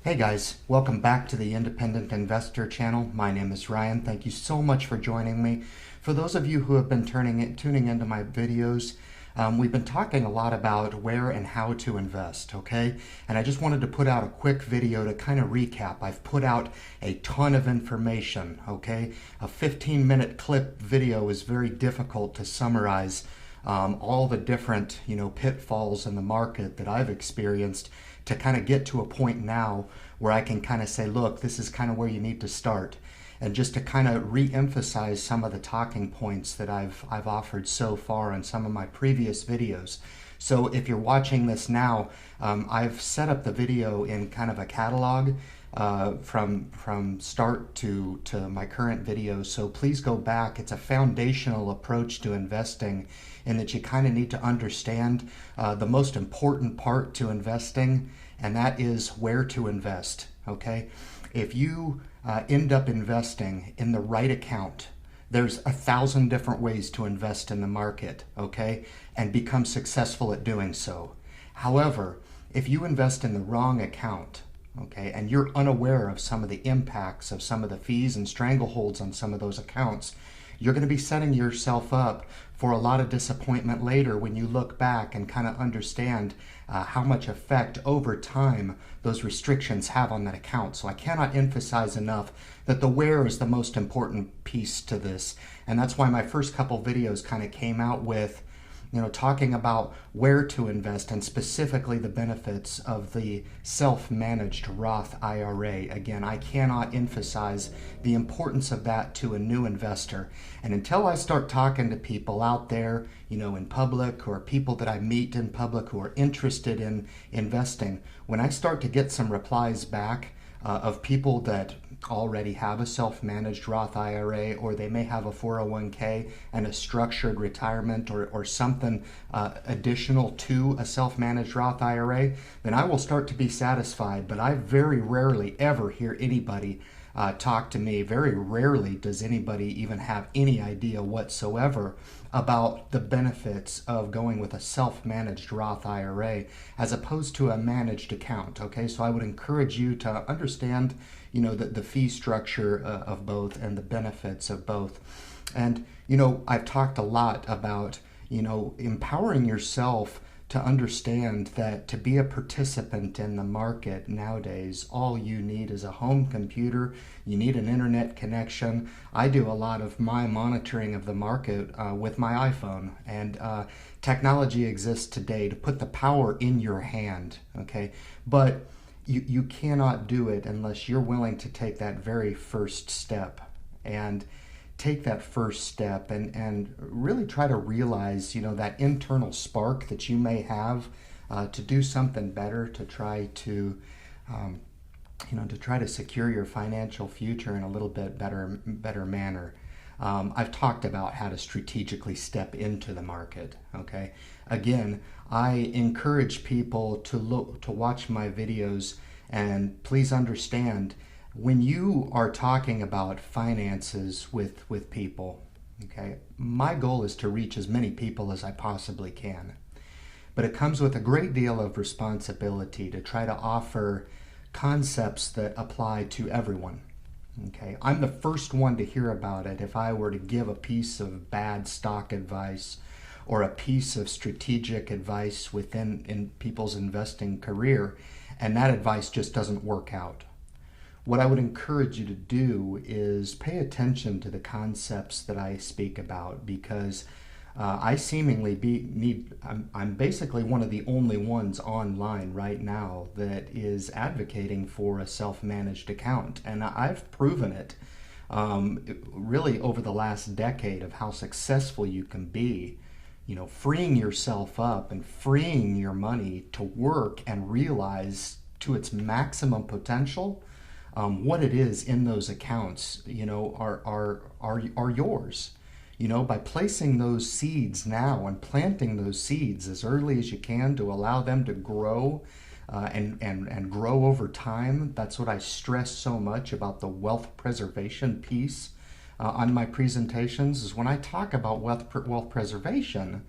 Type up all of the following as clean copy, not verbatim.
Hey guys, welcome back to the Independent Investor channel. My name is Ryan. Thank you so much for joining me. For those of you who have been tuning into my videos, we've been talking a lot about where and how to invest, okay? And I just wanted to put out a quick video to kind of recap. I've put out a ton of information, okay? A 15-minute clip video is very difficult to summarize all the different, pitfalls in the market that I've experienced to kind of get to a point now where I can kind of say, look, this is kind of where you need to start. And just to kind of re-emphasize some of the talking points that I've offered so far in some of my previous videos. So if you're watching this now, I've set up the video in kind of a catalog from start to my current video. So please go back. It's a foundational approach to investing in that you kind of need to understand the most important part to investing, and that is where to invest, okay? If you end up investing in the right account, there's 1,000 different ways to invest in the market, okay, and become successful at doing so. However, if you invest in the wrong account, okay, and you're unaware of some of the impacts of some of the fees and strangleholds on some of those accounts, you're going to be setting yourself up for a lot of disappointment later when you look back and kind of understand how much effect over time those restrictions have on that account. So I cannot emphasize enough that the where is the most important piece to this. And that's why my first couple videos kind of came out with talking about where to invest and specifically the benefits of the self-managed Roth IRA. Again, I cannot emphasize the importance of that to a new investor. And until I start talking to people out there, in public, or people that I meet in public who are interested in investing, when I start to get some replies back of people that already have a self-managed Roth IRA, or they may have a 401k and a structured retirement or something additional to a self-managed Roth IRA, then I will start to be satisfied. But I very rarely ever hear anybody talk to me. Very rarely does anybody even have any idea whatsoever about the benefits of going with a self-managed Roth IRA as opposed to a managed account. Okay, so I would encourage you to understand the fee structure of both and the benefits of both. And I've talked a lot about empowering yourself to understand that to be a participant in the market nowadays, all you need is a home computer. You need an internet connection. I do a lot of my monitoring of the market with my iPhone, and technology exists today to put the power in your hand, okay? But you cannot do it unless you're willing to take that very first step. And take that first step and really try to realize, that internal spark that you may have to do something better, to try to, secure your financial future in a little bit better manner. I've talked about how to strategically step into the market, okay? Again, I encourage people to watch my videos, and please understand, when you are talking about finances with people, okay, my goal is to reach as many people as I possibly can. But it comes with a great deal of responsibility to try to offer concepts that apply to everyone. Okay, I'm the first one to hear about it if I were to give a piece of bad stock advice or a piece of strategic advice in people's investing career, and that advice just doesn't work out. What I would encourage you to do is pay attention to the concepts that I speak about, because I seemingly I'm basically one of the only ones online right now that is advocating for a self-managed account. And I've proven it really over the last decade of how successful you can be, freeing yourself up and freeing your money to work and realize to its maximum potential what it is in those accounts, are yours. By placing those seeds now and planting those seeds as early as you can to allow them to grow and grow over time. That's what I stress so much about the wealth preservation piece on my presentations, is when I talk about wealth preservation,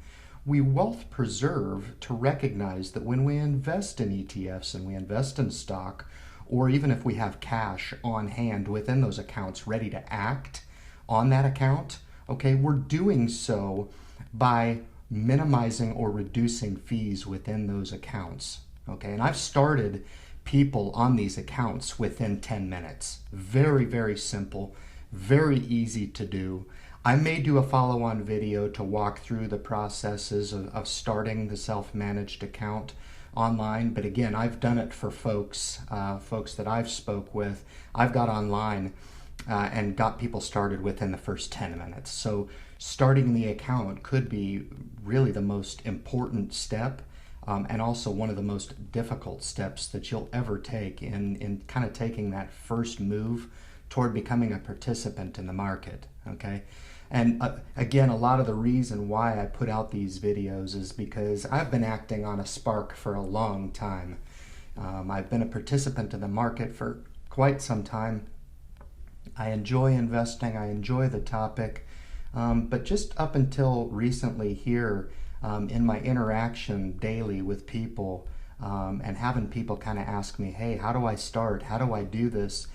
we wealth preserve to recognize that when we invest in ETFs and we invest in stock, or even if we have cash on hand within those accounts ready to act on that account, okay, we're doing so by minimizing or reducing fees within those accounts. Okay, and I've started people on these accounts within 10 minutes. Very, very simple, very easy to do. I may do a follow-on video to walk through the processes of starting the self-managed account online, but again, I've done it for folks that I've spoke with. I've got online and got people started within the first 10 minutes. So starting the account could be really the most important step, and also one of the most difficult steps that you'll ever take in kind of taking that first move toward becoming a participant in the market, okay? And again, a lot of the reason why I put out these videos is because I've been acting on a spark for a long time. I've been a participant in the market for quite some time. I enjoy investing, I enjoy the topic, but just up until recently here, in my interaction daily with people, and having people kind of ask me, hey, how do I start? How do I do this?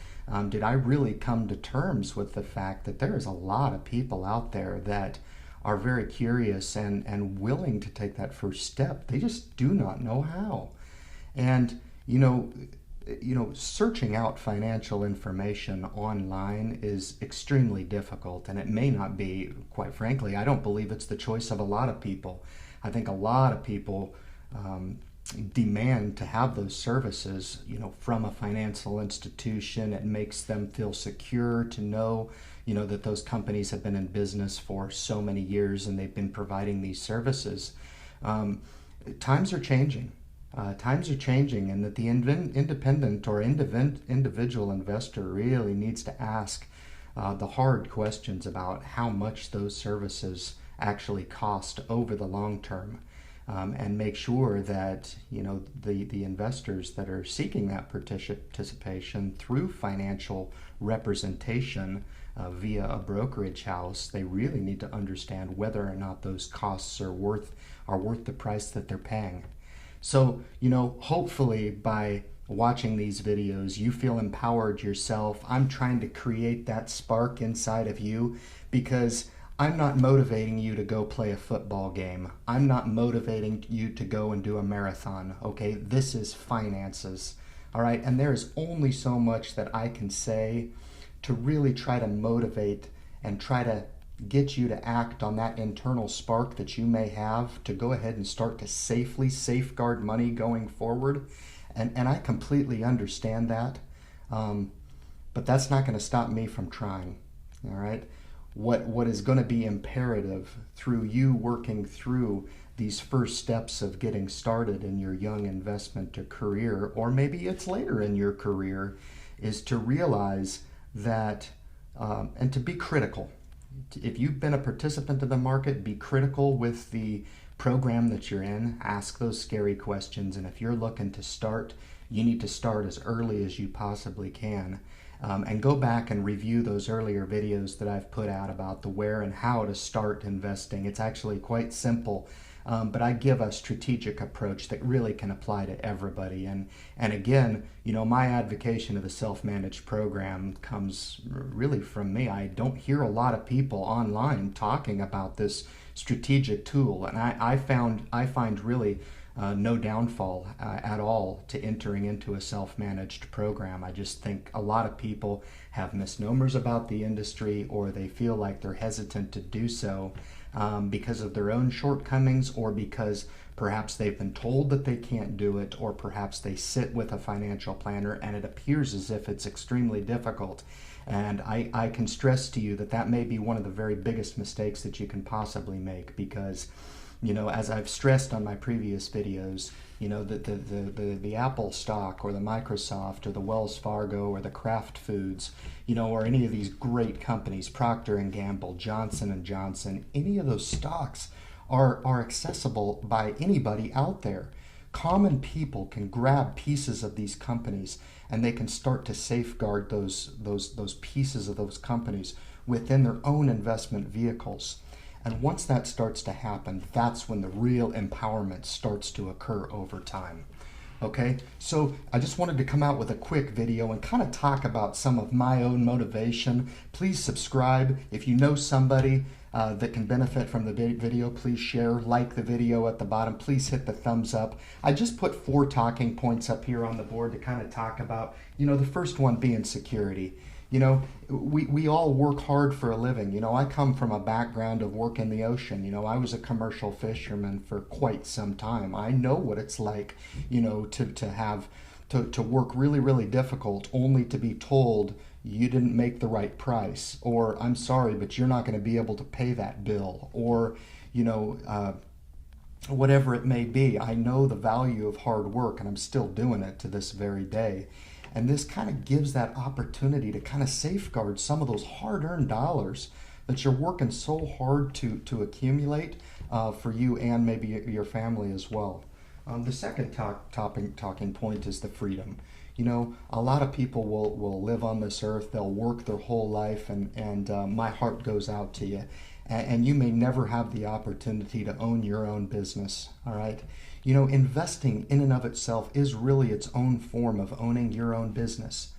Did I really come to terms with the fact that there is a lot of people out there that are very curious and willing to take that first step. They just do not know how. And, searching out financial information online is extremely difficult, and it may not be, quite frankly, I don't believe it's the choice of a lot of people. I think a lot of people demand to have those services, from a financial institution. It makes them feel secure to know, that those companies have been in business for so many years and they've been providing these services. Times are changing. And that the independent or individual investor really needs to ask the hard questions about how much those services actually cost over the long term, and make sure that the investors that are seeking that participation through financial representation via a brokerage house, they really need to understand whether or not those costs are worth the price that they're paying. So, hopefully by watching these videos, you feel empowered yourself. I'm trying to create that spark inside of you, because I'm not motivating you to go play a football game. I'm not motivating you to go and do a marathon, okay? This is finances, all right? And there is only so much that I can say to really try to motivate and try to get you to act on that internal spark that you may have to go ahead and start to safely safeguard money going forward. And I completely understand that, but that's not going to stop me from trying, all right? What is going to be imperative through you working through these first steps of getting started in your young investment or career, or maybe it's later in your career, is to realize that, and to be critical. If you've been a participant in the market, be critical with the program that you're in. Ask those scary questions. And if you're looking to start, you need to start as early as you possibly can. And go back and review those earlier videos that I've put out about the where and how to start investing. It's actually quite simple, but I give a strategic approach that really can apply to everybody. And again, my advocacy of the self-managed program comes really from me. I don't hear a lot of people online talking about this strategic tool, and I find really no downfall at all to entering into a self-managed program. I just think a lot of people have misnomers about the industry, or they feel like they're hesitant to do so because of their own shortcomings, or because perhaps they've been told that they can't do it, or perhaps they sit with a financial planner and it appears as if it's extremely difficult. And I can stress to you that may be one of the very biggest mistakes that you can possibly make, because as I've stressed on my previous videos, the Apple stock, or the Microsoft, or the Wells Fargo, or the Kraft Foods, or any of these great companies, Procter & Gamble, Johnson & Johnson, any of those stocks are accessible by anybody out there. Common people can grab pieces of these companies, and they can start to safeguard those pieces of those companies within their own investment vehicles. And once that starts to happen, that's when the real empowerment starts to occur over time. Okay, so I just wanted to come out with a quick video and kind of talk about some of my own motivation. Please subscribe. If you know somebody that can benefit from the video, please share, like the video at the bottom. Please hit the thumbs up. I just put 4 talking points up here on the board to kind of talk about, the first one being security. We all work hard for a living. I come from a background of work in the ocean. I was a commercial fisherman for quite some time. I know what it's like, to work really, really difficult only to be told you didn't make the right price, or I'm sorry, but you're not going to be able to pay that bill, or, whatever it may be. I know the value of hard work, and I'm still doing it to this very day. And this kind of gives that opportunity to kind of safeguard some of those hard-earned dollars that you're working so hard to accumulate for you and maybe your family as well. The second talking point is the freedom. A lot of people will live on this earth, they'll work their whole life, and my heart goes out to you. And you may never have the opportunity to own your own business, all right? Investing in and of itself is really its own form of owning your own business.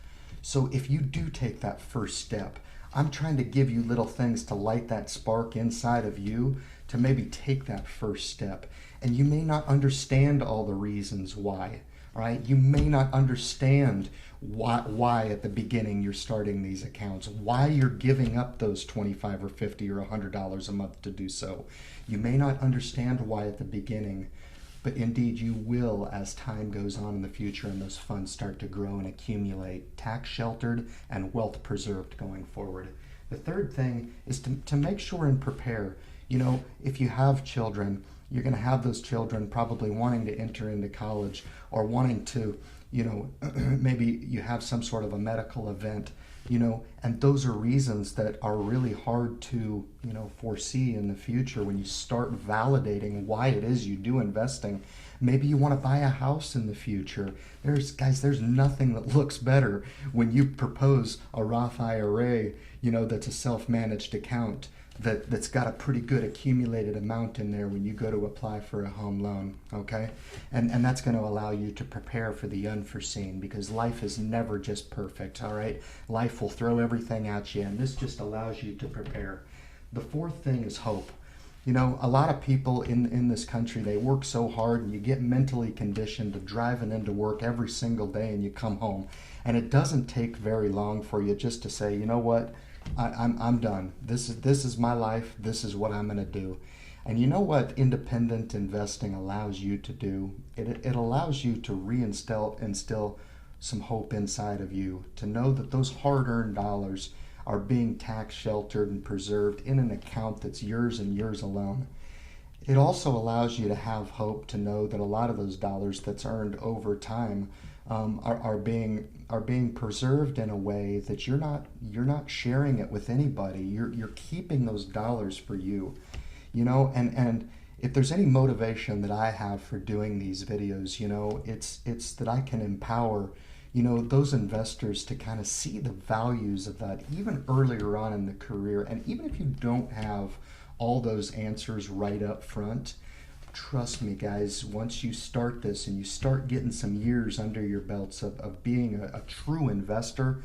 So if you do take that first step, I'm trying to give you little things to light that spark inside of you to maybe take that first step. And you may not understand all the reasons why, all right? You may not understand why at the beginning you're starting these accounts, why you're giving up those $25 or $50 or $100 a month to do so. You may not understand why at the beginning, but indeed you will as time goes on in the future and those funds start to grow and accumulate, tax sheltered and wealth preserved going forward. The third thing is to make sure and prepare. If you have children, you're going to have those children probably wanting to enter into college or wanting to, maybe you have some sort of a medical event, and those are reasons that are really hard to, foresee in the future when you start validating why it is you do investing. Maybe you want to buy a house in the future. There's nothing that looks better when you propose a Roth IRA, that's a self-managed account that's got a pretty good accumulated amount in there when you go to apply for a home loan, okay? And that's going to allow you to prepare for the unforeseen, because life is never just perfect, all right? Life will throw everything at you, and this just allows you to prepare. The fourth thing is hope. A lot of people in this country, they work so hard, and you get mentally conditioned to driving into work every single day, and you come home. And it doesn't take very long for you just to say, you know what? I'm done. This is my life. This is what I'm going to do. And you know what independent investing allows you to do? It allows you to instill some hope inside of you, to know that those hard-earned dollars are being tax sheltered and preserved in an account that's yours and yours alone. It also allows you to have hope to know that a lot of those dollars that's earned over time are being preserved in a way that you're not sharing it with anybody. You're keeping those dollars for you, and if there's any motivation that I have for doing these videos, it's that I can empower those investors to kind of see the values of that even earlier on in the career. And even if you don't have all those answers right up front, trust me, guys, once you start this and you start getting some years under your belts of being a true investor,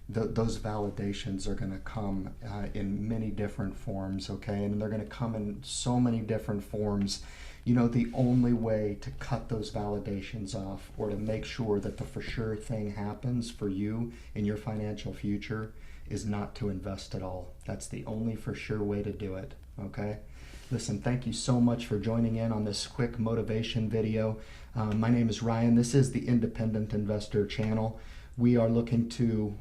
those validations are going to come in many different forms, okay? And they're going to come in so many different forms. The only way to cut those validations off, or to make sure that the for sure thing happens for you in your financial future, is not to invest at all. That's the only for sure way to do it, okay? Listen, thank you so much for joining in on this quick motivation video. My name is Ryan. This is the Independent Investor channel. We are looking to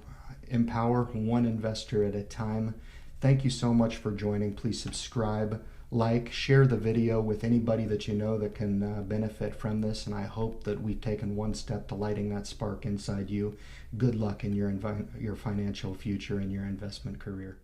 empower one investor at a time. Thank you so much for joining. Please subscribe, like, share the video with anybody that you know that can benefit from this. And I hope that we've taken one step to lighting that spark inside you. Good luck in your financial future and your investment career.